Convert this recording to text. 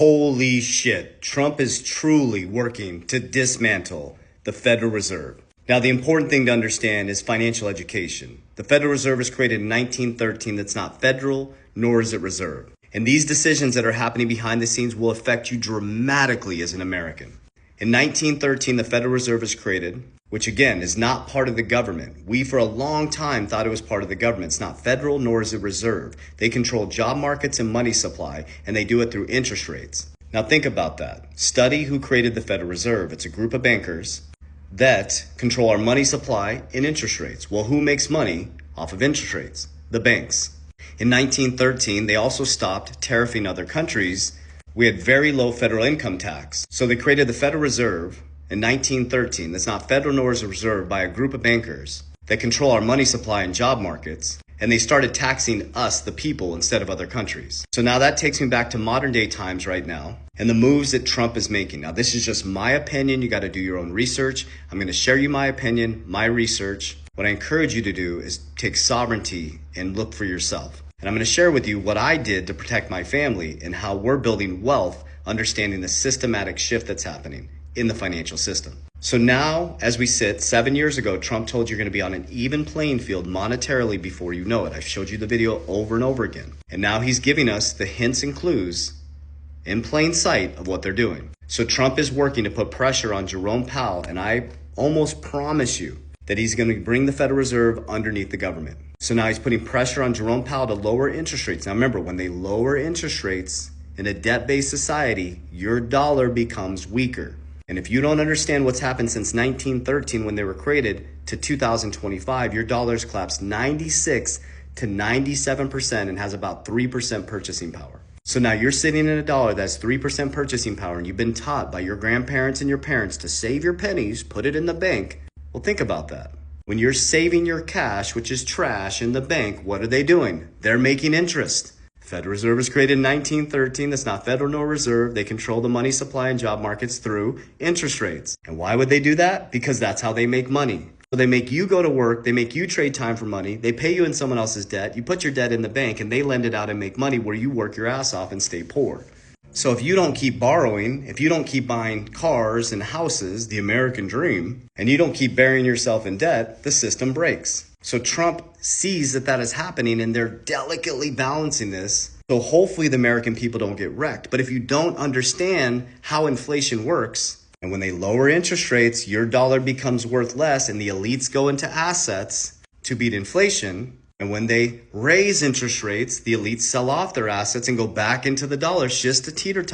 Holy shit, Trump is truly working to dismantle the Federal Reserve. Now, the important thing to understand is financial education. The Federal Reserve was created in 1913. That's not federal, nor is it reserve. And these decisions that are happening behind the scenes will affect you dramatically as an American. In 1913, the Federal Reserve was created, which again is not part of the government. We for a long time thought it was part of the government. It's not federal, nor is it reserve. They control job markets and money supply, and they do it through interest rates. Now think about that. Study who created the Federal Reserve. It's a group of bankers that control our money supply and interest rates. Well, who makes money off of interest rates? The banks. In 1913, they also stopped tariffing other countries. We had very low federal income tax. So they created the Federal Reserve in 1913. That's not federal nor is it reserve, by a group of bankers that control our money supply and job markets. And they started taxing us, the people, instead of other countries. So now that takes me back to modern day times right now and the moves that Trump is making. Now, this is just my opinion. You got to do your own research. I'm going to share you my opinion, my research. What I encourage you to do is take sovereignty and look for yourself. And I'm going to share with you what I did to protect my family and how we're building wealth, understanding the systematic shift that's happening in the financial system. So now, as we sit, 7 years ago, Trump told you you're going to be on an even playing field monetarily before you know it. I've showed you the video over and over again. And now he's giving us the hints and clues in plain sight of what they're doing. So Trump is working to put pressure on Jerome Powell, and I almost promise you that he's going to bring the Federal Reserve underneath the government. So now he's putting pressure on Jerome Powell to lower interest rates. Now remember, when they lower interest rates in a debt-based society, your dollar becomes weaker. And if you don't understand what's happened since 1913 when they were created to 2025, your dollar's collapsed 96 to 97% and has about 3% purchasing power. So now you're sitting in a dollar that's 3% purchasing power, and you've been taught by your grandparents and your parents to save your pennies, put it in the bank. Well, think about that. When you're saving your cash, which is trash, in the bank, what are they doing? They're making interest. Federal Reserve was created in 1913. That's not federal nor reserve. They control the money supply and job markets through interest rates. And why would they do that? Because that's how they make money. So they make you go to work. They make you trade time for money. They pay you in someone else's debt. You put your debt in the bank and they lend it out and make money where you work your ass off and stay poor. So if you don't keep borrowing, if you don't keep buying cars and houses, the American dream, and you don't keep burying yourself in debt, the system breaks. So Trump sees that that is happening and they're delicately balancing this. So hopefully the American people don't get wrecked. But if you don't understand how inflation works, and when they lower interest rates, your dollar becomes worth less and the elites go into assets to beat inflation. And when they raise interest rates, the elites sell off their assets and go back into the dollars just to teeter-totter.